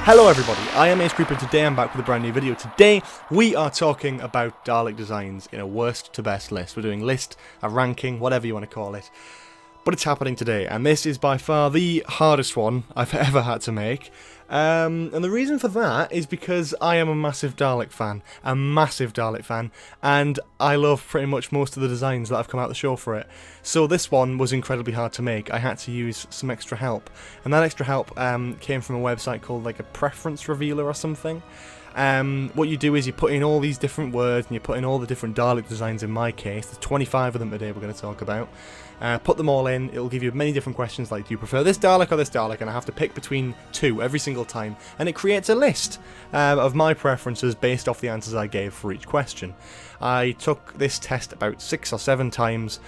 Hello everybody, I am Ace Creeper and today I'm back with a brand new video. Today we are talking about Dalek designs in a worst to best list. We're doing list, a ranking, whatever you want to call it. But it's happening today, and this is by far the hardest one I've ever had to make. And the reason for that is because I am a massive Dalek fan, and I love pretty much most of the designs that have come out the show for it. So this one was incredibly hard to make. I had to use some extra help, and that extra help came from a website called like a preference revealer or something. What you do is you put in all these different words and you put in all the different Dalek designs. In my case, there's 25 of them today we're going to talk about. Put them all in, it'll give you many different questions like, do you prefer this Dalek or this Dalek? And I have to pick between two every single time, and it creates a list of my preferences based off the answers I gave for each question. I took this test about 6 or 7 times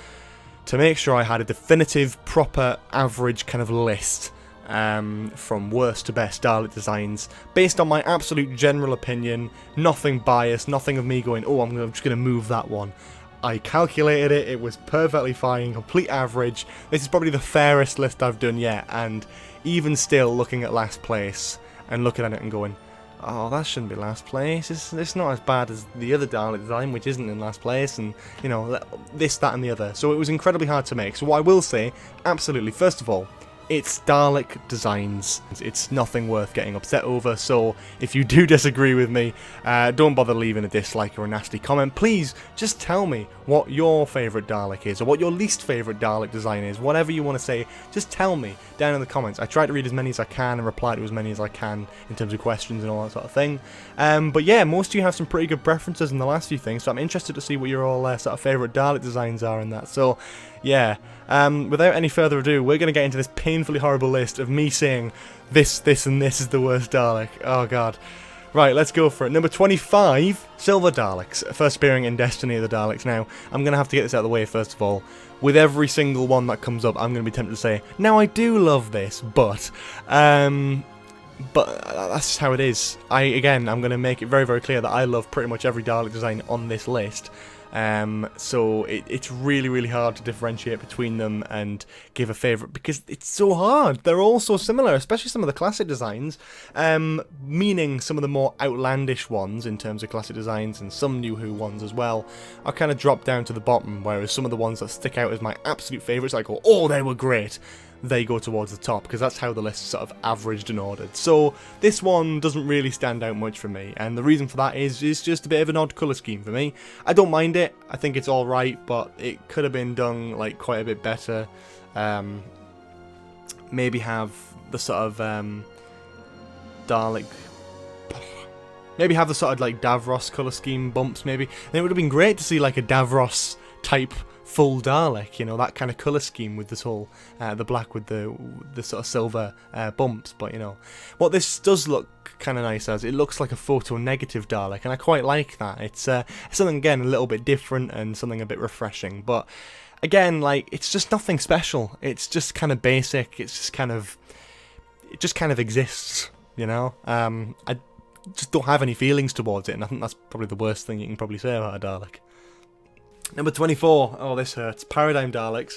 to make sure I had a definitive, proper, average kind of list. From worst to best Dalek designs, based on my absolute general opinion, nothing biased, nothing of me going, oh, I'm just going to move that one. I calculated it, it was perfectly fine, complete average. This is probably the fairest list I've done yet, and even still looking at last place and looking at it and going, oh, that shouldn't be last place, it's not as bad as the other Dalek design, which isn't in last place, and, you know, this, that and the other. So it was incredibly hard to make. So what I will say, absolutely, first of all, it's Dalek designs. It's nothing worth getting upset over, so if you do disagree with me, don't bother leaving a dislike or a nasty comment. Please, just tell me what your favourite Dalek is, or what your least favourite Dalek design is. Whatever you want to say, just tell me down in the comments. I try to read as many as I can and reply to as many as I can in terms of questions and all that sort of thing. But yeah, most of you have some pretty good preferences in the last few things, so I'm interested to see what your all sort of favourite Dalek designs are in that. So yeah, without any further ado, we're going to get into this painfully horrible list of me saying this, and this is the worst Dalek. Oh god. Right, let's go for it. Number 25, Silver Daleks, first appearing in Destiny of the Daleks. Now, I'm going to have to get this out of the way first of all. With every single one that comes up, I'm going to be tempted to say, now I do love this, but that's just how it is. I'm going to make it very, very clear that I love pretty much every Dalek design on this list. So it's really, really hard to differentiate between them and give a favourite because it's so hard. They're all so similar, especially some of the classic designs, meaning some of the more outlandish ones in terms of classic designs and some New Who ones as well are kind of dropped down to the bottom, whereas some of the ones that stick out as my absolute favourites, I go, oh, they were great, they go towards the top, because that's how the list is sort of averaged and ordered. So this one doesn't really stand out much for me, and the reason for that is it's just a bit of an odd colour scheme for me. I don't mind it, I think it's alright, but it could have been done like quite a bit better. Maybe have the sort of Dalek, maybe have the sort of like Davros colour scheme bumps maybe, and it would have been great to see like a Davros type full Dalek, you know, that kind of colour scheme with this whole, the black with the sort of silver bumps. But, you know, what this does look kind of nice as, it looks like a photo negative Dalek, and I quite like that. It's something, again, a little bit different and something a bit refreshing. But, again, like, it's just nothing special. It's just kind of basic. It's just kind of, it just kind of exists, you know? I just don't have any feelings towards it, and I think that's probably the worst thing you can probably say about a Dalek. Number 24, oh this hurts, Paradigm Daleks.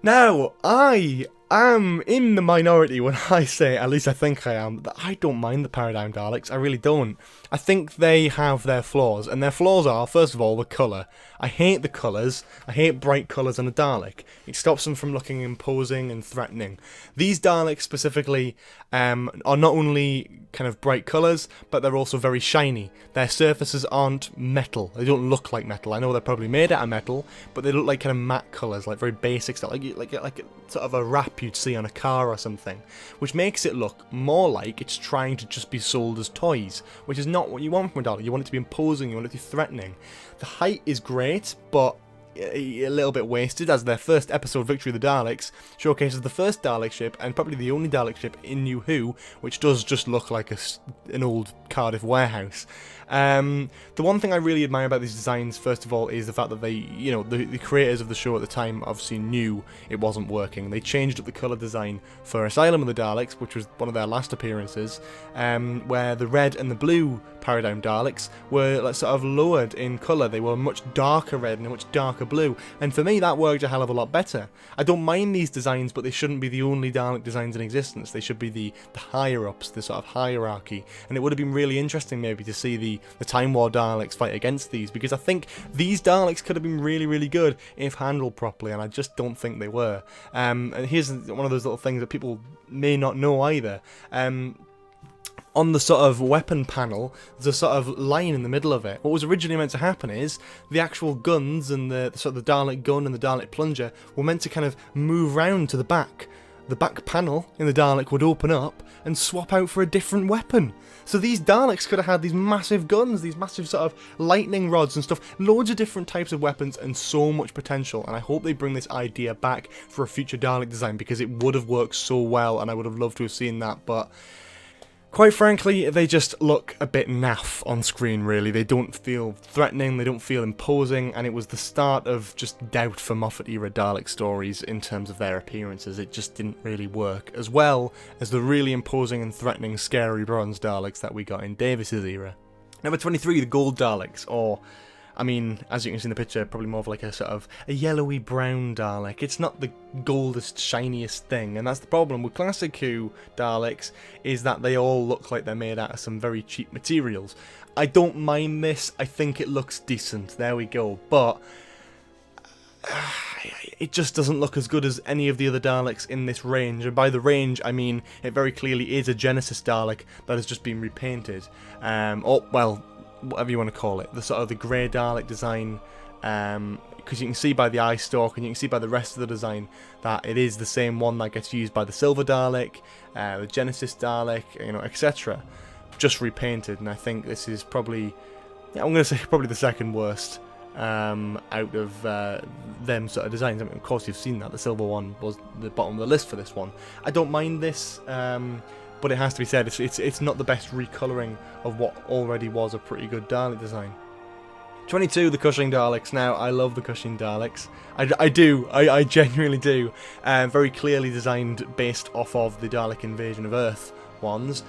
Now, I am in the minority when I say, at least I think I am, that I don't mind the Paradigm Daleks, I really don't. I think they have their flaws, and their flaws are, first of all, the colour. I hate the colours, I hate bright colours on a Dalek. It stops them from looking imposing and threatening. These Daleks specifically are not only kind of bright colours, but they're also very shiny. Their surfaces aren't metal, they don't look like metal. I know they're probably made out of metal, but they look like kind of matte colours, like very basic stuff, like sort of a wrap you'd see on a car or something, which makes it look more like it's trying to just be sold as toys, which is not what you want from a Dalek. You want it to be imposing, you want it to be threatening. The height is great, but a little bit wasted, as their first episode, Victory of the Daleks, showcases the first Dalek ship, and probably the only Dalek ship in New Who, which does just look like an old Cardiff warehouse. The one thing I really admire about these designs, first of all, is the fact that they, you know, the creators of the show at the time obviously knew it wasn't working. They changed up the colour design for Asylum of the Daleks, which was one of their last appearances, where the red and the blue Paradigm Daleks were like, sort of lowered in colour. They were much darker red and a much darker blue, and for me that worked a hell of a lot better. I don't mind these designs, but they shouldn't be the only Dalek designs in existence. They should be the higher-ups, the sort of hierarchy, and it would have been really interesting maybe to see the Time War Daleks fight against these, because I think these Daleks could have been really, really good if handled properly, and I just don't think they were. And here's one of those little things that people may not know either. On the sort of weapon panel, there's a sort of line in the middle of it. What was originally meant to happen is the actual guns and the sort of the Dalek gun and the Dalek plunger were meant to kind of move round to the back. The back panel in the Dalek would open up and swap out for a different weapon. So these Daleks could have had these massive guns, these massive sort of lightning rods and stuff, loads of different types of weapons and so much potential, and I hope they bring this idea back for a future Dalek design, because it would have worked so well and I would have loved to have seen that, but quite frankly, they just look a bit naff on screen, really. They don't feel threatening, they don't feel imposing, and it was the start of just doubt for Moffat-era Dalek stories in terms of their appearances. It just didn't really work, as well as the really imposing and threatening scary bronze Daleks that we got in Davis's era. Number 23, the Gold Daleks, or I mean, as you can see in the picture, probably more of like a sort of a yellowy brown Dalek. It's not the goldest, shiniest thing, and that's the problem with classic Who Daleks, is that they all look like they're made out of some very cheap materials. I don't mind this, I think it looks decent, there we go, but it just doesn't look as good as any of the other Daleks in this range, and by the range I mean it very clearly is a Genesis Dalek that has just been repainted, or well, whatever you want to call it, the sort of the grey Dalek design, because you can see by the eye stalk and you can see by the rest of the design that it is the same one that gets used by the Silver Dalek, the Genesis Dalek, you know, etc. Just repainted, and I think this is probably, yeah, I'm going to say probably the second worst out of them sort of designs. I mean, of course you've seen that, the silver one was the bottom of the list for this one. I don't mind this, but it has to be said, it's not the best recolouring of what already was a pretty good Dalek design. 22, the Cushing Daleks. Now, I love the Cushing Daleks. I genuinely do. Very clearly designed based off of the Dalek Invasion of Earth ones.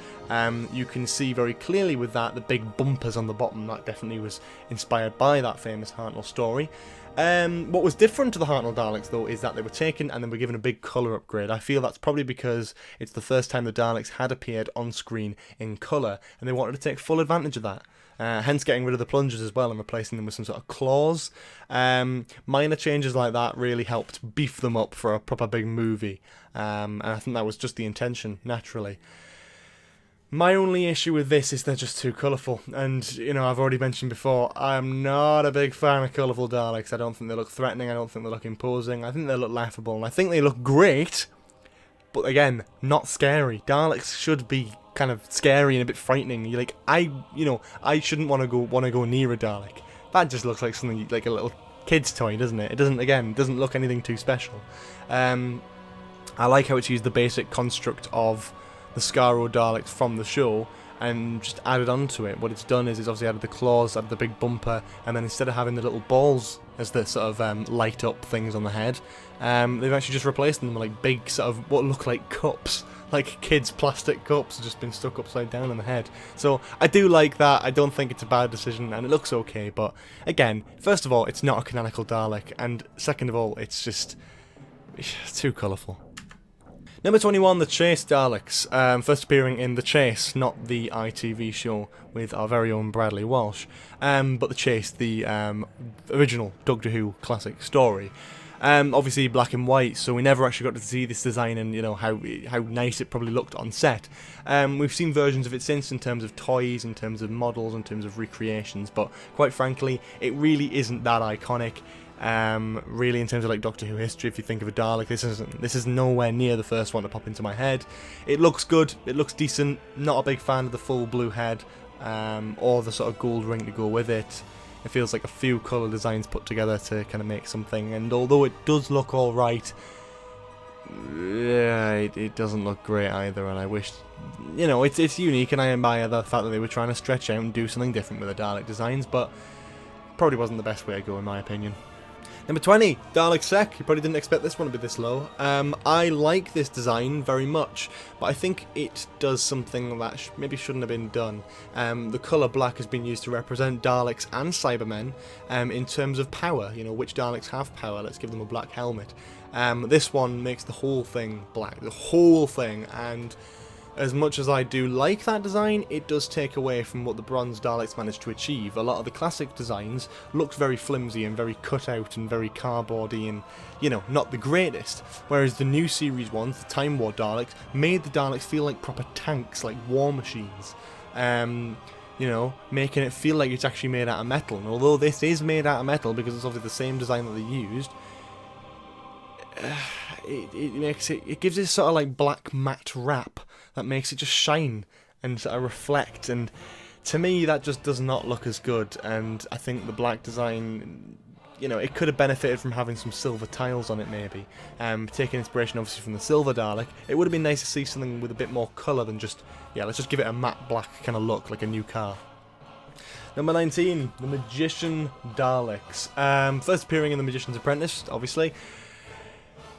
You can see very clearly with that the big bumpers on the bottom. That definitely was inspired by that famous Hartnell story. What was different to the Hartnell Daleks, though, is that they were taken and then were given a big colour upgrade. I feel that's probably because it's the first time the Daleks had appeared on screen in colour, and they wanted to take full advantage of that. Hence getting rid of the plungers as well and replacing them with some sort of claws. Minor changes like that really helped beef them up for a proper big movie, and I think that was just the intention, naturally. My only issue with this is they're just too colourful, and, you know, I've already mentioned before, I'm not a big fan of colourful Daleks. I don't think they look threatening, I don't think they look imposing, I think they look laughable, and I think they look great, but again, not scary. Daleks should be kind of scary and a bit frightening. You're like, I shouldn't want to go near a Dalek. That just looks like something like a little kid's toy, doesn't it? It doesn't look anything too special. I like how it's used the basic construct of the Skaro Daleks from the show and just added onto it. What it's done is it's obviously added the claws, added the big bumper, and then instead of having the little balls as the sort of light up things on the head, they've actually just replaced them with like big sort of what look like cups, like kids' plastic cups have just been stuck upside down on the head. So I do like that. I don't think it's a bad decision, and it looks okay, but again, first of all, it's not a canonical Dalek, and second of all, it's just too colourful. Number 21, the Chase Daleks, first appearing in The Chase, not the ITV show with our very own Bradley Walsh, but The Chase, the original Doctor Who classic story. Obviously black and white, so we never actually got to see this design and, you know, how nice it probably looked on set. We've seen versions of it since in terms of toys, in terms of models, in terms of recreations, but quite frankly, it really isn't that iconic. Really, in terms of like Doctor Who history, if you think of a Dalek, this is nowhere near the first one to pop into my head. It looks good, it looks decent. Not a big fan of the full blue head, or the sort of gold ring to go with it. It feels like a few colour designs put together to kind of make something, and although it does look alright, yeah, it doesn't look great either, and I wish, you know, it's unique, and I admire the fact that they were trying to stretch out and do something different with the Dalek designs, but probably wasn't the best way to go in my opinion. Number 20, Dalek Sec. You probably didn't expect this one to be this low. I like this design very much, but I think it does something that maybe shouldn't have been done. The colour black has been used to represent Daleks and Cybermen in terms of power. You know, which Daleks have power? Let's give them a black helmet. This one makes the whole thing black, the whole thing, and as much as I do like that design, it does take away from what the Bronze Daleks managed to achieve. A lot of the classic designs looked very flimsy and very cut out and very cardboardy and, you know, not the greatest. Whereas the new series ones, the Time War Daleks, made the Daleks feel like proper tanks, like war machines. You know, making it feel like it's actually made out of metal. And although this is made out of metal because it's obviously the same design that they used, it gives it sort of like black matte wrap that makes it just shine and sort of reflect, and to me that just does not look as good. And I think the black design, you know, it could have benefited from having some silver tiles on it maybe. Taking inspiration obviously from the silver Dalek, it would have been nice to see something with a bit more colour than just, yeah, let's just give it a matte black kind of look like a new car. Number 19, the Magician Daleks. First appearing in The Magician's Apprentice, obviously.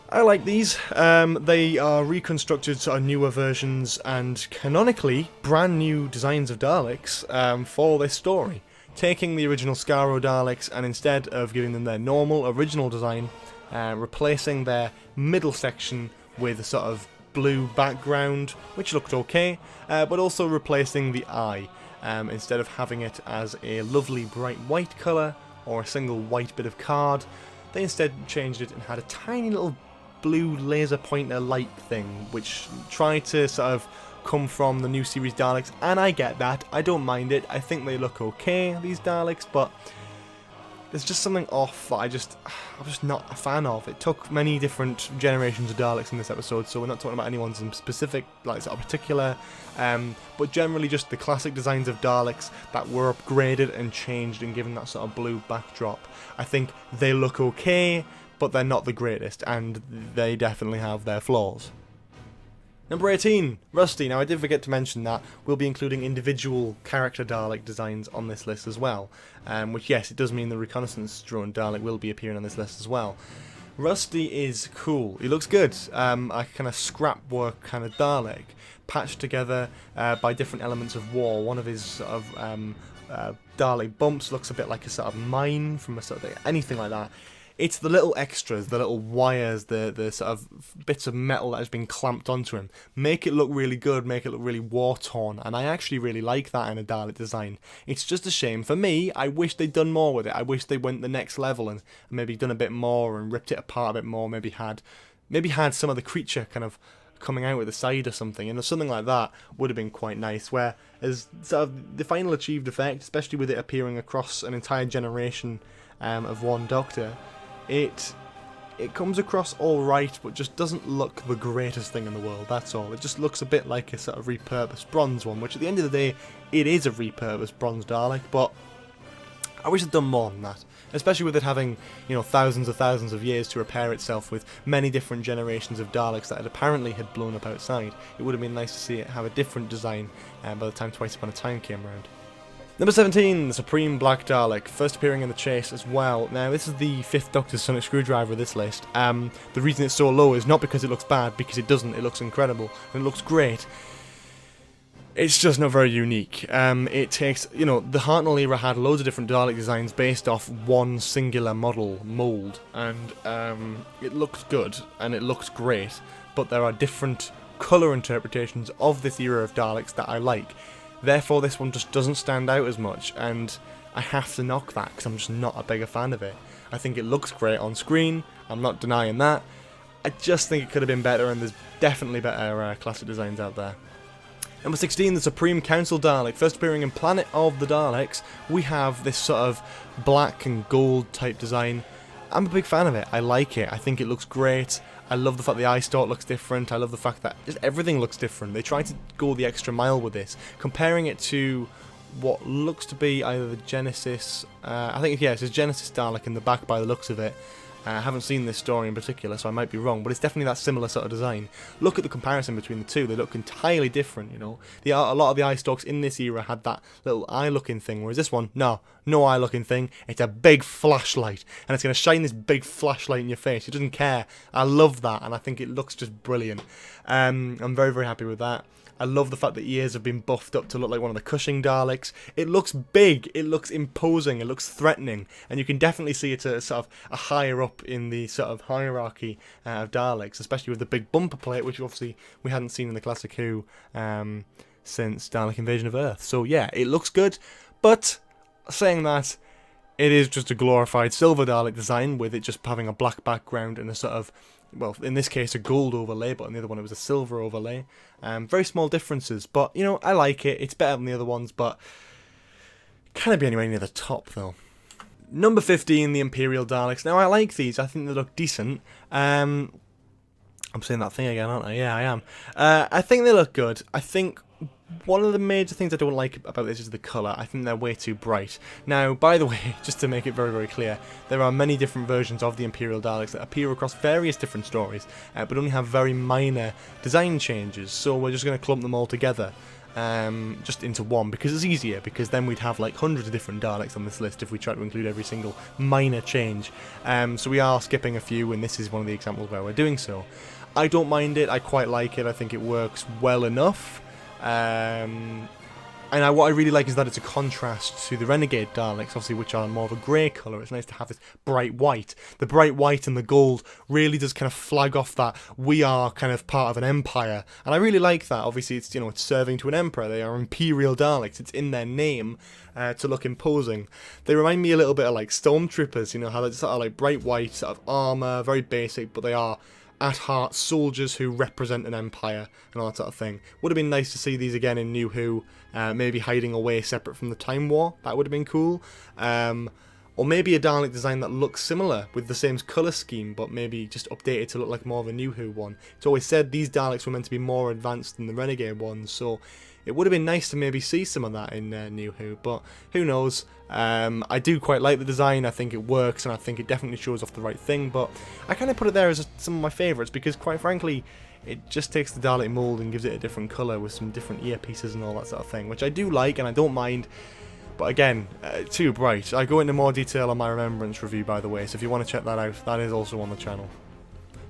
I like these. They are reconstructed sort of newer versions and canonically brand new designs of Daleks for this story. Taking the original Skaro Daleks and instead of giving them their normal original design, replacing their middle section with a sort of blue background, which looked okay, but also replacing the eye. Instead of having it as a lovely bright white colour or a single white bit of card, they instead changed it and had a tiny little blue laser pointer light thing, which tried to sort of come from the new series Daleks, and I get that, I don't mind it, I think they look okay, these Daleks, but there's just something off that I'm just not a fan of. It took many different generations of Daleks in this episode, so we're not talking about anyone's in specific, like sort of particular, but generally just the classic designs of Daleks that were upgraded and changed and given that sort of blue backdrop. I think they look okay, but they're not the greatest, and they definitely have their flaws. Number 18, Rusty. Now I did forget to mention that we'll be including individual character Dalek designs on this list as well, which yes, it does mean the reconnaissance drone Dalek will be appearing on this list as well. Rusty is cool, he looks good, a kind of scrap work kind of Dalek, patched together by different elements of war. One of his sort of Dalek bumps looks a bit like a sort of mine from a sort of anything like that. It's the little extras, the little wires, the sort of bits of metal that has been clamped onto him. Make it look really good, make it look really war-torn, and I actually really like that in a Dalek design. It's just a shame. For me, I wish they'd done more with it. I wish they went the next level and maybe done a bit more and ripped it apart a bit more, maybe had some of the creature kind of coming out at the side or something, and something like that would have been quite nice, where as sort of the final achieved effect, especially with it appearing across an entire generation of one Doctor, it comes across alright, but just doesn't look the greatest thing in the world, that's all. It just looks a bit like a sort of repurposed bronze one, which at the end of the day, it is a repurposed bronze Dalek, but I wish they'd done more than that. Especially with it having, you know, thousands of years to repair itself with many different generations of Daleks that apparently had blown up outside. It would have been nice to see it have a different design by the time Twice Upon a Time came around. Number 17, the Supreme Black Dalek, first appearing in the chase as well. Now, this is the 5th Doctor's Sonic Screwdriver of this list. The reason it's so low is not because it looks bad, because it doesn't. It looks incredible, and it looks great. It's just not very unique. It takes, you know, the Hartnell era had loads of different Dalek designs based off one singular mould, and it looks good, and it looks great, but there are different colour interpretations of this era of Daleks that I like. Therefore, this one just doesn't stand out as much, and I have to knock that because I'm just not a bigger fan of it. I think it looks great on screen, I'm not denying that. I just think it could have been better, and there's definitely better classic designs out there. Number 16, the Supreme Council Dalek. First appearing in Planet of the Daleks, we have this sort of black and gold type design. I'm a big fan of it. I like it. I think it looks great. I love the fact the eye stalk looks different. I love the fact that just everything looks different. They tried to go the extra mile with this, comparing it to what looks to be either the Genesis, I think, yeah, it's a Genesis Dalek in the back by the looks of it. I haven't seen this story in particular, so I might be wrong, but it's definitely that similar sort of design. Look at the comparison between the two. They look entirely different, you know. A lot of the eye stalks in this era had that little eye-looking thing, whereas this one, no eye-looking thing. It's a big flashlight, and it's going to shine this big flashlight in your face. It doesn't care. I love that, and I think it looks just brilliant. I'm very, very happy with that. I love the fact that ears have been buffed up to look like one of the Cushing Daleks. It looks big, it looks imposing, it looks threatening, and you can definitely see it's a sort of a higher up in the sort of hierarchy of Daleks, especially with the big bumper plate, which obviously we hadn't seen in the Classic Who since Dalek Invasion of Earth. So yeah, it looks good, but saying that, it is just a glorified silver Dalek design with it just having a black background and a sort of, well, in this case a gold overlay, but in the other one it was a silver overlay. Very small differences, but, you know, I like it. It's better than the other ones, but can't be anywhere near the top, though. Number 15, the Imperial Daleks. Now, I like these. I think they look decent. I'm saying that thing again, aren't I? Yeah, I am. I think they look good. I think one of the major things I don't like about this is the colour. I think they're way too bright. Now, by the way, just to make it very, very clear, there are many different versions of the Imperial Daleks that appear across various different stories, but only have very minor design changes, so we're just going to clump them all together. Just into one, because it's easier, because then we'd have like hundreds of different Daleks on this list if we try to include every single minor change. So we are skipping a few, and this is one of the examples where we're doing so. I don't mind it, I quite like it, I think it works well enough. And what I really like is that it's a contrast to the Renegade Daleks, obviously, which are more of a grey colour. It's nice to have this bright white. The bright white and the gold really does kind of flag off that we are kind of part of an empire, and I really like that. Obviously, it's, you know, it's serving to an emperor. They are Imperial Daleks. It's in their name to look imposing. They remind me a little bit of like Stormtroopers. You know how they're sort of like bright white, sort of armour, very basic, but they are at heart soldiers who represent an empire and all that sort of thing. Would have been nice to see these again in New Who, maybe hiding away separate from the Time War. That would have been cool. Or maybe a Dalek design that looks similar with the same colour scheme, but maybe just updated to look like more of a New Who one. It's always said these Daleks were meant to be more advanced than the Renegade ones, so it would have been nice to maybe see some of that in New Who, but who knows. I do quite like the design. I think it works, and I think it definitely shows off the right thing, but I kind of put it there as some of my favourites, because quite frankly, it just takes the Dalek mould and gives it a different colour with some different earpieces and all that sort of thing, which I do like and I don't mind. But again, too bright. I go into more detail on my Remembrance review, by the way, so if you want to check that out, that is also on the channel.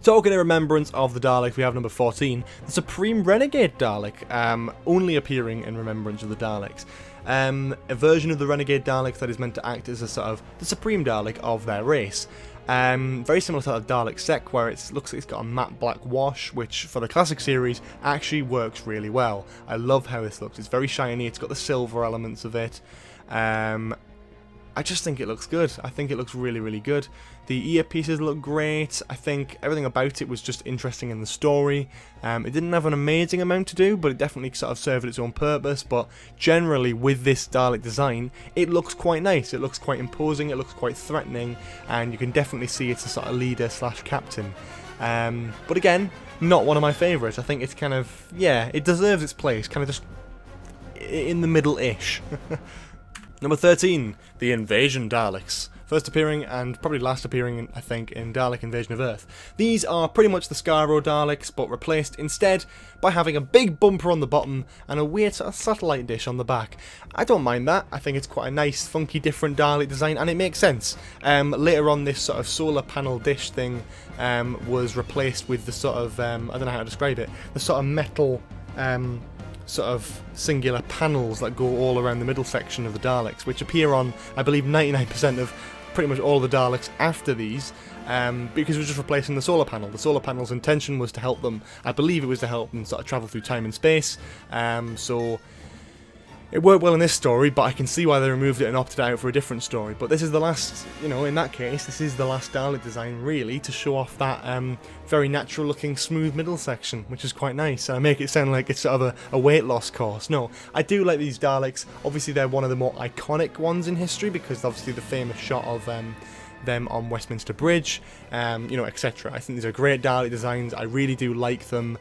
Talking in remembrance of the Daleks, we have number 14, the Supreme Renegade Dalek, only appearing in Remembrance of the Daleks. A version of the Renegade Daleks that is meant to act as a sort of the Supreme Dalek of their race. Very similar to the Dalek Sec, where it looks like it's got a matte black wash, which for the classic series actually works really well. I love how this looks. It's very shiny, it's got the silver elements of it. I just think it looks good. I think it looks really, really good. The earpieces look great. I think everything about it was just interesting in the story. It didn't have an amazing amount to do, but it definitely sort of served its own purpose. But generally, with this Dalek design, it looks quite nice. It looks quite imposing. It looks quite threatening, and you can definitely see it's a sort of leader / captain. But again, not one of my favourites. I think it's kind of, yeah, it deserves its place, kind of just in the middle-ish. Number 13, the Invasion Daleks. First appearing and probably last appearing, I think, in Dalek Invasion of Earth. These are pretty much the Skaro Daleks, but replaced instead by having a big bumper on the bottom and a weird sort of satellite dish on the back. I don't mind that. I think it's quite a nice, funky, different Dalek design, and it makes sense. Later on, this sort of solar panel dish thing was replaced with the sort of, I don't know how to describe it, the sort of metal sort of singular panels that go all around the middle section of the Daleks, which appear on, I believe, 99% of pretty much all the Daleks after these, because we're just replacing the solar panel. The solar panel's intention was to help them, I believe it was to help them sort of travel through time and space, so it worked well in this story, but I can see why they removed it and opted out for a different story. But this is the last, you know, in that case, this is the last Dalek design, really, to show off that very natural-looking, smooth middle section, which is quite nice. And I make it sound like it's sort of a weight loss course. No, I do like these Daleks. Obviously, they're one of the more iconic ones in history, because obviously the famous shot of them on Westminster Bridge, you know, etc. I think these are great Dalek designs. I really do like them.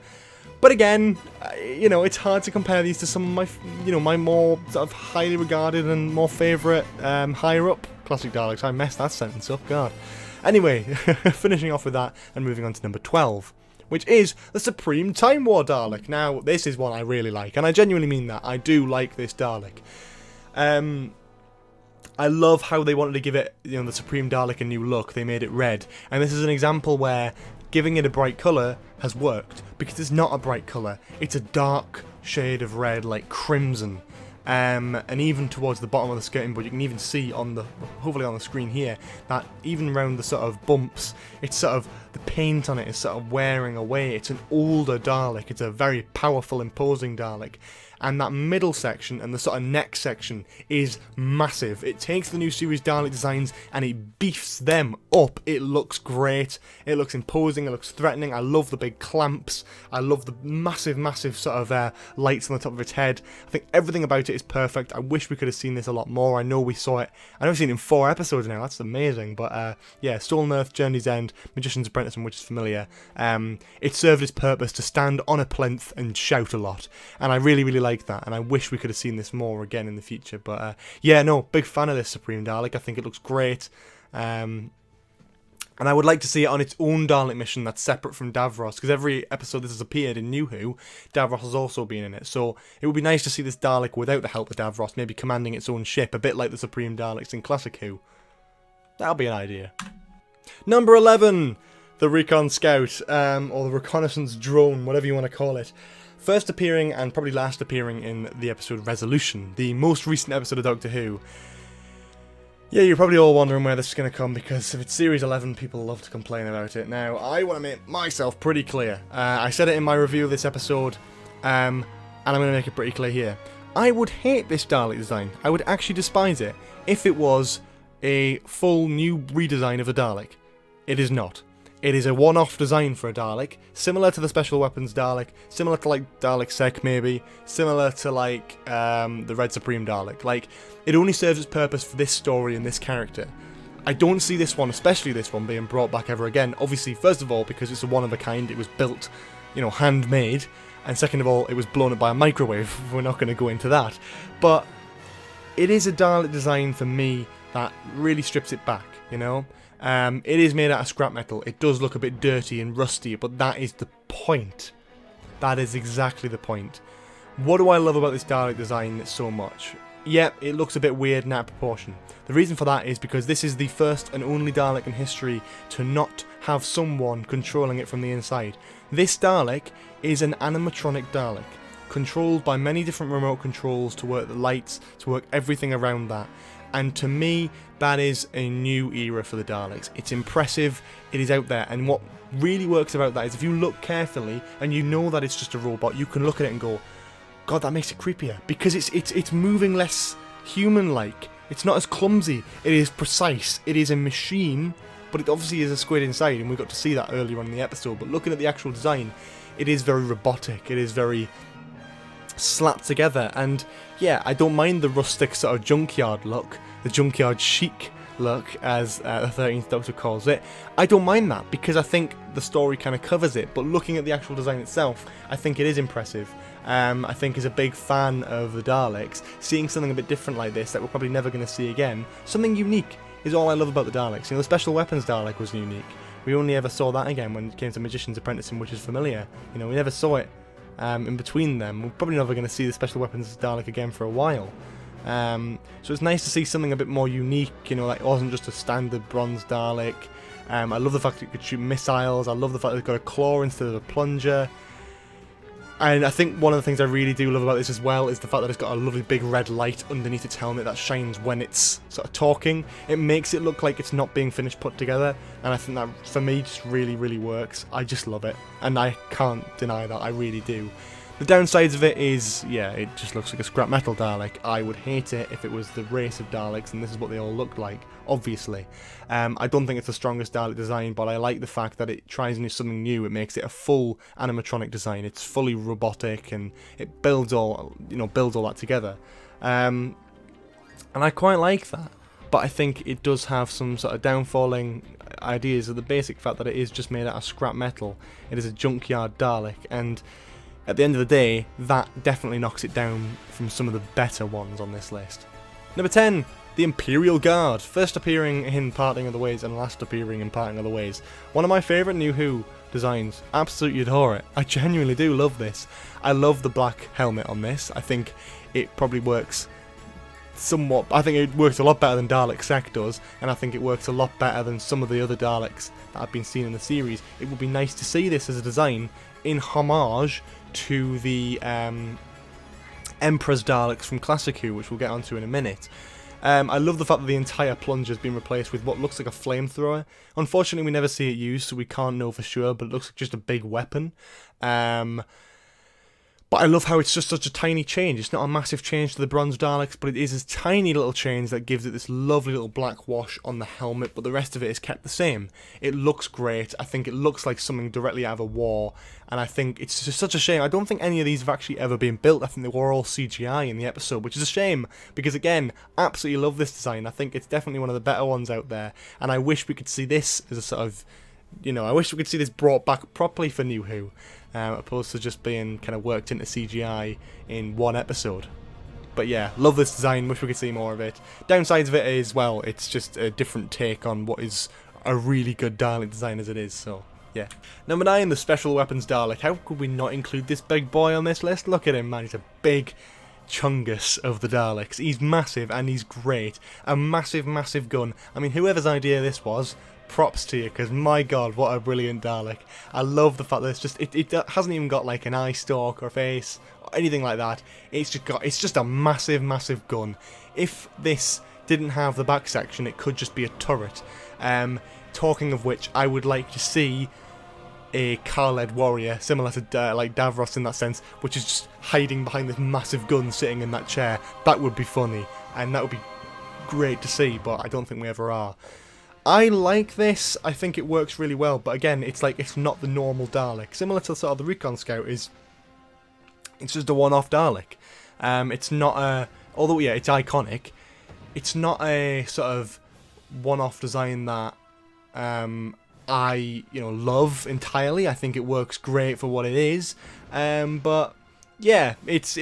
But again, you know, it's hard to compare these to some of my, you know, my more sort of highly regarded and more favourite higher up classic Daleks. I messed that sentence up, God. Anyway, finishing off with that and moving on to number 12, which is the Supreme Time War Dalek. Now, this is one I really like, and I genuinely mean that. I do like this Dalek. I love how they wanted to give it, you know, the Supreme Dalek a new look. They made it red, and this is an example where giving it a bright colour has worked, because it's not a bright colour. It's a dark shade of red, like crimson. And even towards the bottom of the skirting board, you can even see on the, hopefully on the screen here, that even around the sort of bumps, it's sort of, the paint on it is sort of wearing away. It's an older Dalek. It's a very powerful, imposing Dalek. And that middle section and the sort of neck section is massive. It takes the new series Dalek designs and it beefs them up. It looks great. It looks imposing. It looks threatening. I love the big clamps. I love the massive, massive sort of lights on the top of its head. I think everything about it is perfect. I wish we could have seen this a lot more. I know we saw it. I know we've seen it in 4 episodes now. That's amazing. But yeah, Stolen Earth, Journey's End, Magician's Apprentice, and Witch's Familiar. It served its purpose to stand on a plinth and shout a lot. And I really, really like that, and I wish we could have seen this more again in the future. But yeah, no, big fan of this Supreme Dalek. I think it looks great, and I would like to see it on its own Dalek mission that's separate from Davros, because every episode this has appeared in New Who, Davros has also been in it. So it would be nice to see this Dalek without the help of Davros, maybe commanding its own ship, a bit like the Supreme Daleks in Classic Who. That'll be an idea. Number 11, the Recon Scout, or the Reconnaissance Drone, whatever you want to call it. First appearing, and probably last appearing, in the episode Resolution, the most recent episode of Doctor Who. Yeah, you're probably all wondering where this is going to come, because if it's Series 11, people love to complain about it. Now, I want to make myself pretty clear. I said it in my review of this episode, and I'm going to make it pretty clear here. I would hate this Dalek design. I would actually despise it if it was a full new redesign of the Dalek. It is not. It is a one-off design for a Dalek, similar to the Special Weapons Dalek, similar to like Dalek Sec maybe, similar to like the Red Supreme Dalek. Like, it only serves its purpose for this story and this character. I don't see this one, especially this one, being brought back ever again. Obviously, first of all, because it's a one of a kind, it was built, you know, handmade, and second of all, it was blown up by a microwave. We're not going to go into that. But it is a Dalek design for me that really strips it back, you know? It is made out of scrap metal. It does look a bit dirty and rusty, but that is the point. That is exactly the point. What do I love about this Dalek design so much? Yep, it looks a bit weird and out of proportion. The reason for that is because this is the first and only Dalek in history to not have someone controlling it from the inside. This Dalek is an animatronic Dalek, controlled by many different remote controls to work the lights, to work everything around that. And to me, that is a new era for the Daleks. It's impressive, it is out there, and what really works about that is if you look carefully and you know that it's just a robot, you can look at it and go, God, that makes it creepier, because it's moving less human-like. It's not as clumsy, it is precise, it is a machine, but it obviously is a squid inside, and we got to see that earlier on in the episode. But looking at the actual design, it is very robotic, it is very slapped together, and yeah, I don't mind the rustic sort of junkyard look, the junkyard chic look, as the 13th Doctor calls it. I don't mind that, because I think the story kind of covers it, but looking at the actual design itself, I think it is impressive. I think as a big fan of the Daleks, seeing something a bit different like this that we're probably never going to see again, something unique, is all I love about the Daleks. You know, the Special Weapons Dalek was unique. We only ever saw that again when it came to Magician's Apprentice and Witch's Familiar. You know, we never saw it in between them. We're probably never going to see the Special Weapons Dalek again for a while. So it's nice to see something a bit more unique, you know, like it wasn't just a standard bronze Dalek. I love the fact that it could shoot missiles. I love the fact that it's got a claw instead of a plunger. And I think one of the things I really do love about this as well is the fact that it's got a lovely big red light underneath its helmet that shines when it's sort of talking. It makes it look like it's not being finished put together, and I think that for me just really, really works. I just love it, and I can't deny that, I really do. The downsides of it is, yeah, it just looks like a scrap metal Dalek. I would hate it if it was the race of Daleks and this is what they all look like, obviously. I don't think it's the strongest Dalek design, but I like the fact that it tries something new. It makes it a full animatronic design. It's fully robotic and it builds all that together. And I quite like that. But I think it does have some sort of downfalling ideas of the basic fact that it is just made out of scrap metal. It is a junkyard Dalek, and at the end of the day, that definitely knocks it down from some of the better ones on this list. Number 10, the Imperial Guard, first appearing in Parting of the Ways and last appearing in Parting of the Ways. One of my favourite New Who designs, absolutely adore it. I genuinely do love this. I love the black helmet on this. I think it probably works somewhat, I think it works a lot better than Dalek Sec does, and I think it works a lot better than some of the other Daleks that I've been seeing in the series. It would be nice to see this as a design in homage to the Emperor's Daleks from Classic Who, which we'll get onto in a minute. I love the fact that the entire plunger has been replaced with what looks like a flamethrower. Unfortunately, we never see it used, so we can't know for sure, but it looks like just a big weapon. But I love how it's just such a tiny change. It's not a massive change to the Bronze Daleks, but it is a tiny little change that gives it this lovely little black wash on the helmet, but the rest of it is kept the same. It looks great. I think it looks like something directly out of a war, and I think it's just such a shame. I don't think any of these have actually ever been built. I think they were all CGI in the episode, which is a shame, because again, absolutely love this design. I think it's definitely one of the better ones out there, and I wish we could see this as a sort of, you know, I wish we could see this brought back properly for New Who. Opposed to just being kind of worked into CGI in one episode. But yeah, love this design, wish we could see more of it. Downsides of it is, well, it's just a different take on what is a really good Dalek design as it is, so yeah. Number 9, the Special Weapons Dalek. How could we not include this big boy on this list? Look at him, man, he's a big chungus of the Daleks. He's massive and he's great. A massive, massive gun. I mean, whoever's idea this was, props to you, because my god, what a brilliant Dalek. I love the fact that it's just, it hasn't even got like an eye stalk or face or anything like that. It's just a massive, massive gun. If this didn't have the back section, it could just be a turret. Talking of which, I would like to see a car-led warrior, similar to like Davros in that sense, which is just hiding behind this massive gun sitting in that chair. That would be funny, and that would be great to see, but I don't think we ever are. I like this, I think it works really well, but again, it's like, it's not the normal Dalek. Similar to sort of the Recon Scout, it's just a one-off Dalek. It's not a, although yeah, it's iconic, it's not a sort of one-off design that I, you know, love entirely. I think it works great for what it is, but yeah, it's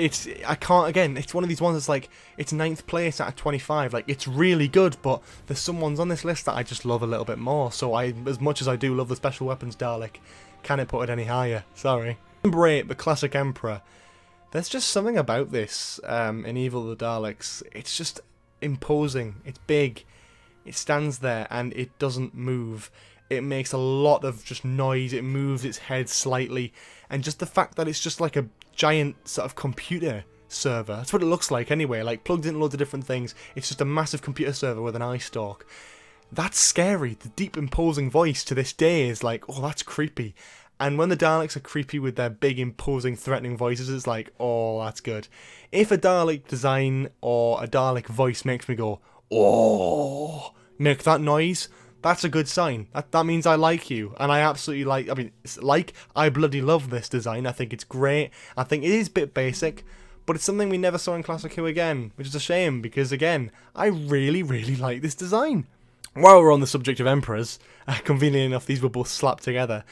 I can't, again, it's one of these ones that's like, it's 9th place out of 25, like, it's really good, but there's some ones on this list that I just love a little bit more, so as much as I do love the Special Weapons Dalek, can it put it any higher? Sorry. Number 8, the Classic Emperor. There's just something about this, in Evil of the Daleks, it's just imposing, it's big, it stands there, and it doesn't move. It makes a lot of just noise, it moves its head slightly, and just the fact that it's just like a giant sort of computer server. That's what it looks like anyway, like plugged in loads of different things. It's just a massive computer server with an eye stalk. That's scary. The deep imposing voice to this day is like, oh, that's creepy. And when the Daleks are creepy with their big imposing threatening voices, it's like, oh, that's good. If a Dalek design or a Dalek voice makes me go, oh, make that noise, that's a good sign. That means I like you, and I absolutely like, I mean, I bloody love this design. I think it's great. I think it is a bit basic, but it's something we never saw in Classic Who again, which is a shame, because again, I really, really like this design. While we're on the subject of Emperors, conveniently enough, these were both slapped together.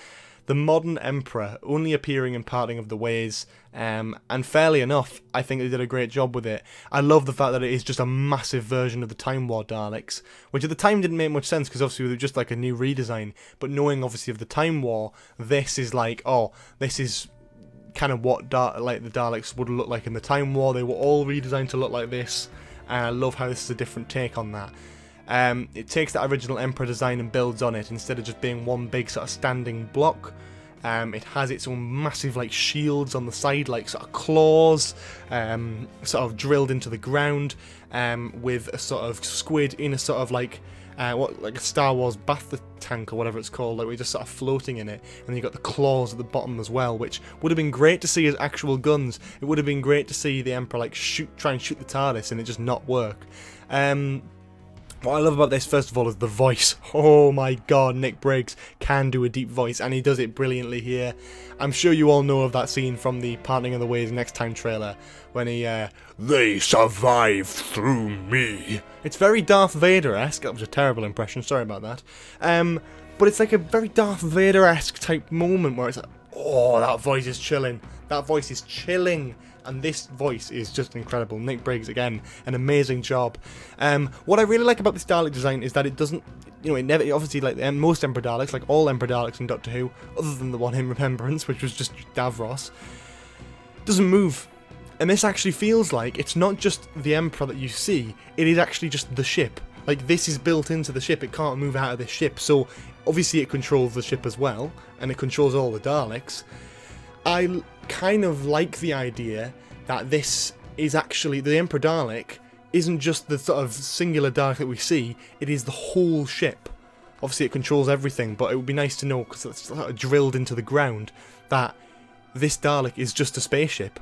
The modern Emperor, only appearing in Parting of the Ways, and fairly enough, I think they did a great job with it. I love the fact that it is just a massive version of the Time War Daleks, which at the time didn't make much sense, because obviously they were just like a new redesign, but knowing obviously of the Time War, this is like, oh, this is kind of what like the Daleks would look like in the Time War. They were all redesigned to look like this, and I love how this is a different take on that. It takes that original Emperor design and builds on it, instead of just being one big sort of standing block. It has its own massive like shields on the side, like sort of claws, sort of drilled into the ground, with a sort of squid in a sort of like a Star Wars bath tank or whatever it's called, like we're just sort of floating in it, and then you've got the claws at the bottom as well, which would have been great to see as actual guns. It would have been great to see the Emperor like try and shoot the TARDIS and it just not work. What I love about this, first of all, is the voice. Oh my god, Nick Briggs can do a deep voice, and he does it brilliantly here. I'm sure you all know of that scene from the Parting of the Ways Next Time trailer, when he, they survived through me. It's very Darth Vader-esque. That was a terrible impression, sorry about that. But it's like a very Darth Vader-esque type moment where it's like, Oh, that voice is chilling. That voice is chilling. And this voice is just incredible. Nick Briggs, again, an amazing job. What I really like about this Dalek design is that it doesn't, you know, it never, obviously, like most Emperor Daleks, like all Emperor Daleks in Doctor Who, other than the one in Remembrance, which was just Davros, doesn't move. And this actually feels like it's not just the Emperor that you see, it is actually just the ship. Like, this is built into the ship, it can't move out of this ship, so obviously it controls the ship as well, and it controls all the Daleks. I kind of like the idea that this is actually, the Emperor Dalek isn't just the sort of singular Dalek that we see, it is the whole ship. Obviously it controls everything, but it would be nice to know, because it's sort of drilled into the ground, that this Dalek is just a spaceship.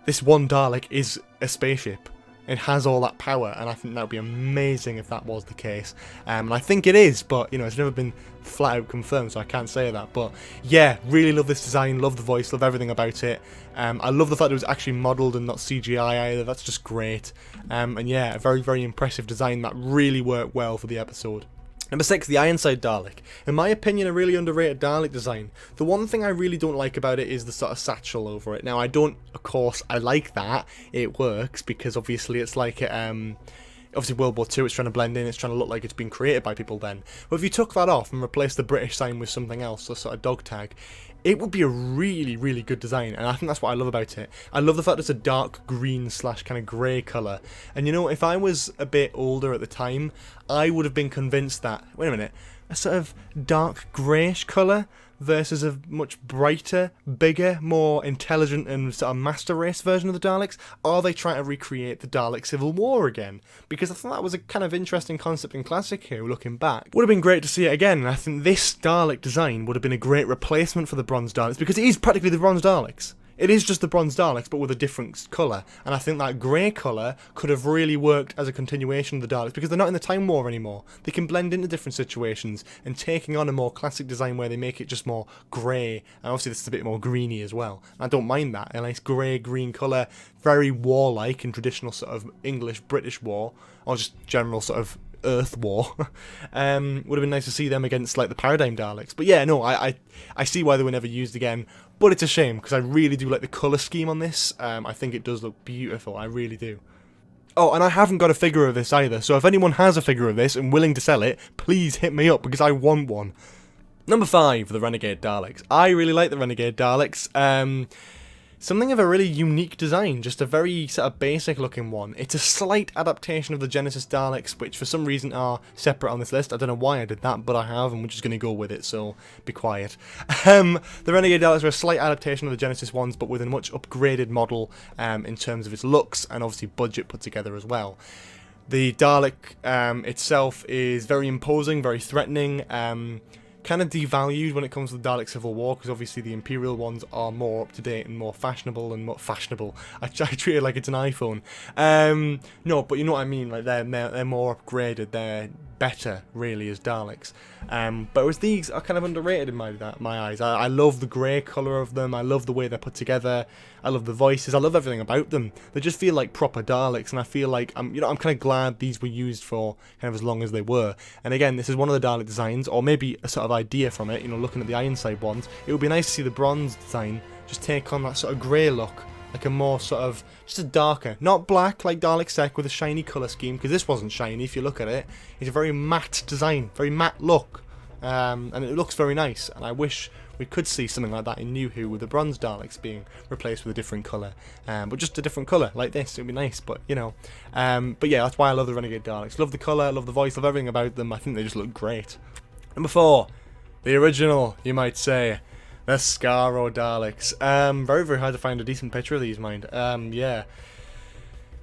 This one Dalek is a spaceship. It has all that power, and I think that would be amazing if that was the case. And I think it is, but, you know, it's never been flat out confirmed, so I can't say that. But, yeah, really love this design, love the voice, love everything about it. I love the fact it was actually modelled and not CGI either, that's just great. And, yeah, a very, very impressive design that really worked well for the episode. Number 6, the Ironside Dalek. In my opinion, a really underrated Dalek design. The one thing I really don't like about it is the sort of satchel over it. Now, I like that. It works, because obviously it's like, obviously World War II, it's trying to blend in, it's trying to look like it's been created by people then. But if you took that off and replaced the British sign with something else, a sort of dog tag, it would be a really, really good design, and I think that's what I love about it. I love the fact it's a dark green / kind of grey colour. And you know, if I was a bit older at the time, I would have been convinced that, wait a minute, a sort of dark greyish colour versus a much brighter, bigger, more intelligent and sort of master race version of the Daleks? Are they trying to recreate the Dalek Civil War again? Because I thought that was a kind of interesting concept in Classic Who, looking back. Would have been great to see it again, and I think this Dalek design would have been a great replacement for the Bronze Daleks, because it is practically the Bronze Daleks. It is just the Bronze Daleks, but with a different colour. And I think that grey colour could have really worked as a continuation of the Daleks, because they're not in the Time War anymore. They can blend into different situations, and taking on a more classic design where they make it just more grey. And obviously this is a bit more greeny as well. I don't mind that. A nice grey-green colour, very warlike in traditional sort of English-British war, or just general sort of Earth War. Would have been nice to see them against like the Paradigm Daleks. But yeah, no, I see why they were never used again. But it's a shame, because I really do like the colour scheme on this. I think it does look beautiful, I really do. Oh, and I haven't got a figure of this either, so if anyone has a figure of this and willing to sell it, please hit me up, because I want one. Number 5, the Renegade Daleks. I really like the Renegade Daleks. Something of a really unique design, just a very sort of basic looking one. It's a slight adaptation of the Genesis Daleks, which for some reason are separate on this list. I don't know why I did that, but I have, and we're just going to go with it, so be quiet. The Renegade Daleks are a slight adaptation of the Genesis ones, but with a much upgraded model in terms of its looks, and obviously budget put together as well. The Dalek itself is very imposing, very threatening, kind of devalued when it comes to the Dalek Civil War, because obviously the Imperial ones are more up-to-date and more fashionable and more fashionable. I treat it like it's an iPhone. No, but you know what I mean, like they're more upgraded, they're better, really, as Daleks. But whereas these are kind of underrated in my eyes. I love the grey colour of them, I love the way they're put together, I love the voices, I love everything about them. They just feel like proper Daleks, and I feel like, I'm kind of glad these were used for kind of as long as they were. And again, this is one of the Dalek designs, or maybe a sort of idea from it, you know, looking at the Ironside ones. It would be nice to see the bronze design just take on that sort of grey look, like a more sort of, just a darker, not black like Dalek Sec with a shiny colour scheme, because this wasn't shiny if you look at it. It's a very matte design, very matte look, and it looks very nice, and I wish we could see something like that in New Who, with the bronze Daleks being replaced with a different colour, but just a different colour like this. It would be nice, but you know, but yeah, that's why I love the Renegade Daleks. Love the colour, love the voice, love everything about them. I think they just look great. Number 4, the original, you might say, the Skaro Daleks. Very, very hard to find a decent picture of these, mind. Yeah.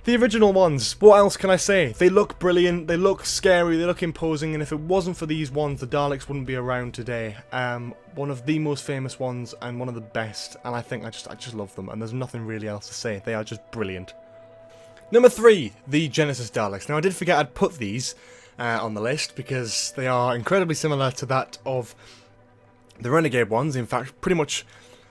The original ones, what else can I say? They look brilliant, they look scary, they look imposing, and if it wasn't for these ones, the Daleks wouldn't be around today. One of the most famous ones, and one of the best, and I think I just love them, and there's nothing really else to say. They are just brilliant. Number 3, the Genesis Daleks. Now, I did forget I'd put these on the list, because they are incredibly similar to that of the Renegade ones, in fact, pretty much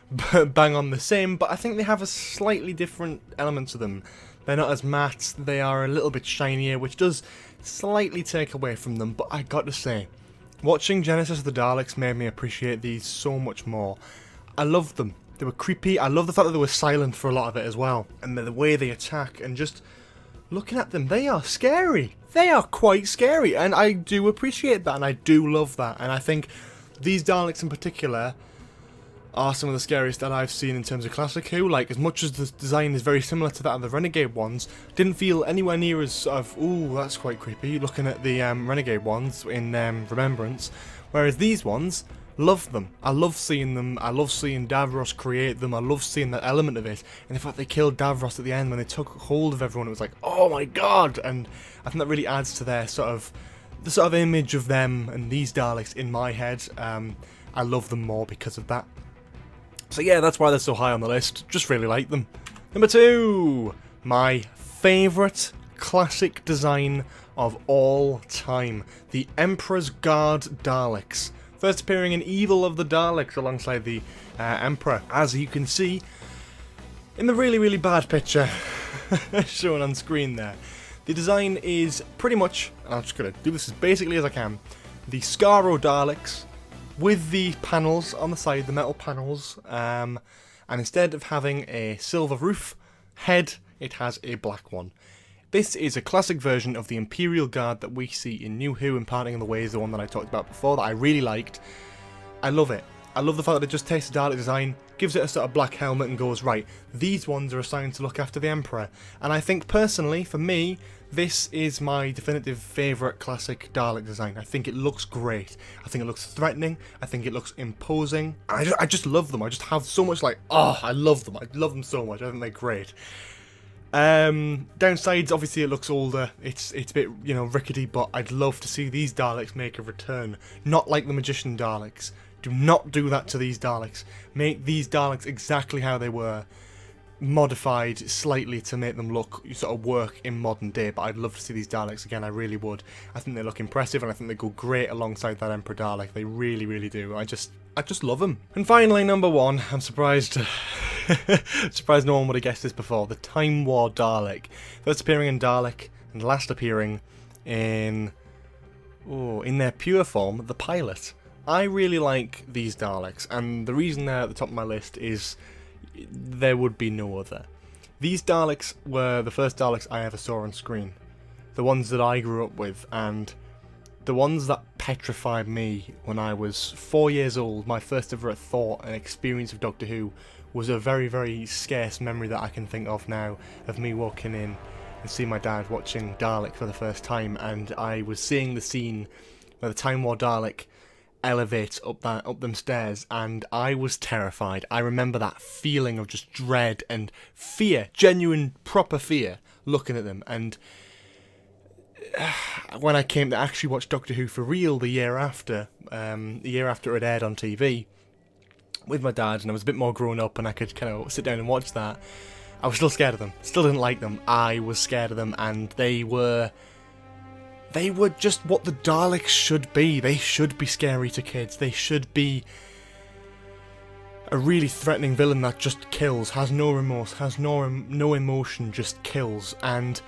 bang on the same, but I think they have a slightly different element to them. They're not as matte, they are a little bit shinier, which does slightly take away from them, but I got to say, watching Genesis of the Daleks made me appreciate these so much more. I loved them. They were creepy. I love the fact that they were silent for a lot of it as well. And the way they attack, and just looking at them, they are scary. They are quite scary, and I do appreciate that, and I do love that. And I think these Daleks in particular are some of the scariest that I've seen in terms of Classic Who. Like, as much as the design is very similar to that of the Renegade ones, didn't feel anywhere near as sort of, ooh, that's quite creepy, looking at the Renegade ones in Remembrance. Whereas these ones, love them. I love seeing them. I love seeing Davros create them. I love seeing that element of it. And the fact they killed Davros at the end when they took hold of everyone, it was like, oh my god! And I think that really adds to their the sort of image of them and these Daleks in my head. I love them more because of that. So yeah, that's why they're so high on the list. Just really like them. Number 2, my favourite classic design of all time, the Emperor's Guard Daleks. First appearing in Evil of the Daleks alongside the Emperor, as you can see in the really, really bad picture shown on screen there. The design is pretty much, I'm just going to do this as basically as I can, the Skaro Daleks with the panels on the side, the metal panels, and instead of having a silver roof head, it has a black one. This is a classic version of the Imperial Guard that we see in New Who and Parting of the Ways, the one that I talked about before, that I really liked. I love it. I love the fact that it just takes the Dalek design, gives it a sort of black helmet and goes, right, these ones are assigned to look after the Emperor. And I think personally, for me, this is my definitive favourite classic Dalek design. I think it looks great. I think it looks threatening. I think it looks imposing. I just love them. I just have so much like, oh, I love them. I love them so much. I think they're great. Downsides, obviously it looks older, it's a bit, you know, rickety, but I'd love to see these Daleks make a return. Not like the Magician Daleks. Do not do that to these Daleks. Make these Daleks exactly how they were, modified slightly to make them look, sort of work in modern day, but I'd love to see these Daleks again, I really would. I think they look impressive, and I think they go great alongside that Emperor Dalek. They really, really do. I just love them. And finally, number 1, I'm surprised surprised no one would have guessed this before, the Time War Dalek. First appearing in Dalek, and last appearing in their pure form, the pilot. I really like these Daleks, and the reason they're at the top of my list is there would be no other. These Daleks were the first Daleks I ever saw on screen. The ones that I grew up with, and the ones that petrified me when I was 4 years old. My first ever thought and experience of Doctor Who was a very, very scarce memory that I can think of now, of me walking in and seeing my dad watching Dalek for the first time, and I was seeing the scene where the Time War Dalek elevates up them stairs, and I was terrified. I remember that feeling of just dread and fear, genuine, proper fear, looking at them. And when I came to actually watch Doctor Who for real the year after it had aired on TV with my dad, and I was a bit more grown up and I could kind of sit down and watch that, I was still scared of them. Still didn't like them. I was scared of them, and they were just what the Daleks should be. They should be scary to kids. They should be a really threatening villain that just kills, has no remorse, has no emotion, just kills. And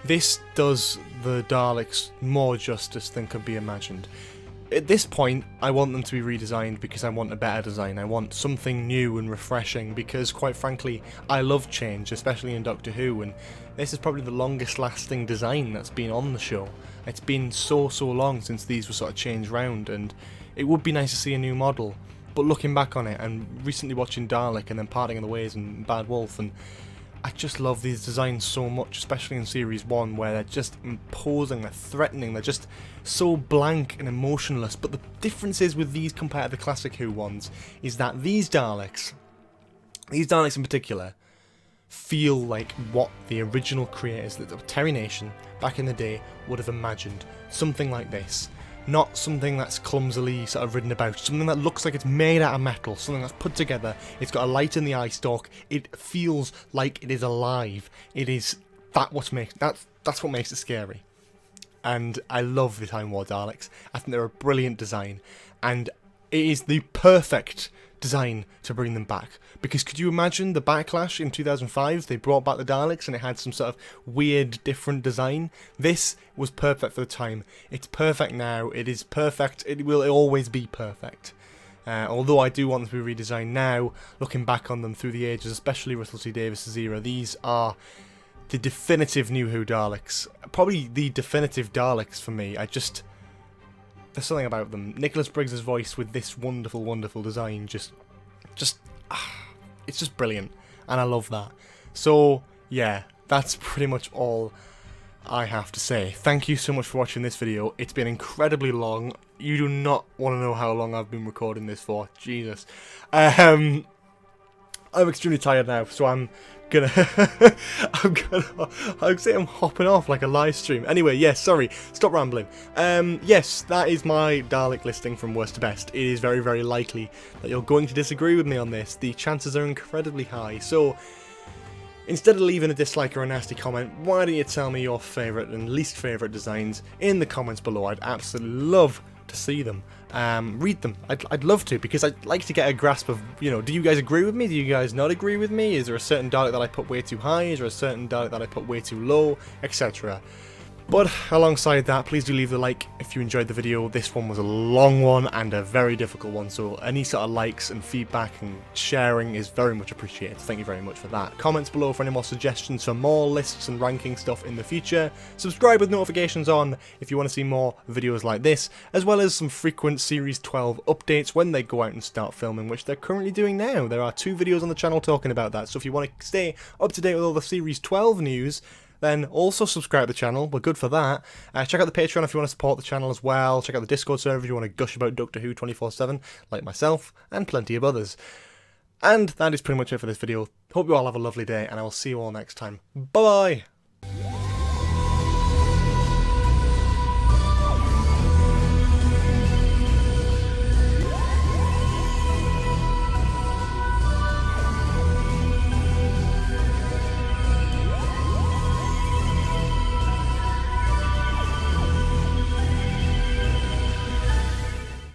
this does the Daleks more justice than could be imagined. At this point, I want them to be redesigned because I want a better design. I want something new and refreshing because, quite frankly, I love change, especially in Doctor Who, and this is probably the longest lasting design that's been on the show. It's been so long since these were sort of changed round, and it would be nice to see a new model. But looking back on it, and recently watching Dalek and then Parting of the Ways and Bad Wolf, and I just love these designs so much, especially in Series 1, where they're just imposing, they're threatening, they're just so blank and emotionless. But the differences with these compared to the Classic Who ones is that these Daleks in particular, feel like what the original creators of Terry Nation back in the day would have imagined. Something like this. Not something that's clumsily sort of ridden about, something that looks like it's made out of metal, something that's put together, it's got a light in the eye stalk, it feels like it is alive. It is that's what makes it scary. And I love the Time War Daleks. I think they're a brilliant design, and it is the perfect design to bring them back. Because could you imagine the backlash in 2005? They brought back the Daleks and it had some sort of weird, different design. This was perfect for the time. It's perfect now. It is perfect. It will always be perfect. Although I do want them to be redesigned now, looking back on them through the ages, especially Russell T Davies' era, these are the definitive New Who Daleks. Probably the definitive Daleks for me. There's something about them. Nicholas Briggs' voice with this wonderful, wonderful design, it's just brilliant, and I love that. So, yeah, that's pretty much all I have to say. Thank you so much for watching this video. It's been incredibly long. You do not want to know how long I've been recording this for. Jesus. I'm extremely tired now, so I'm gonna I'd say I'm hopping off like a live stream. Anyway, yes, sorry, stop rambling. Yes, that is my Dalek listing from worst to best. It is very, very likely that you're going to disagree with me on this. The chances are incredibly high, so instead of leaving a dislike or a nasty comment, why don't you tell me your favourite and least favourite designs in the comments below? I'd absolutely love to see them. Read them. I'd love to, because I'd like to get a grasp of, you know, do you guys agree with me? Do you guys not agree with me? Is there a certain Dalek that I put way too high? Is there a certain Dalek that I put way too low? Etc. But alongside that, please do leave a like if you enjoyed the video. This one was a long one and a very difficult one, so any sort of likes and feedback and sharing is very much appreciated. Thank you very much for that. Comments below for any more suggestions for more lists and ranking stuff in the future. Subscribe with notifications on if you want to see more videos like this, as well as some frequent Series 12 updates when they go out and start filming, which they're currently doing now. There are 2 videos on the channel talking about that, so if you want to stay up to date with all the Series 12 news, then also subscribe to the channel. We're good for that. Check out the Patreon if you want to support the channel as well. Check out the Discord server if you want to gush about Doctor Who 24/7, like myself, and plenty of others. And that is pretty much it for this video. Hope you all have a lovely day, and I will see you all next time. Bye-bye!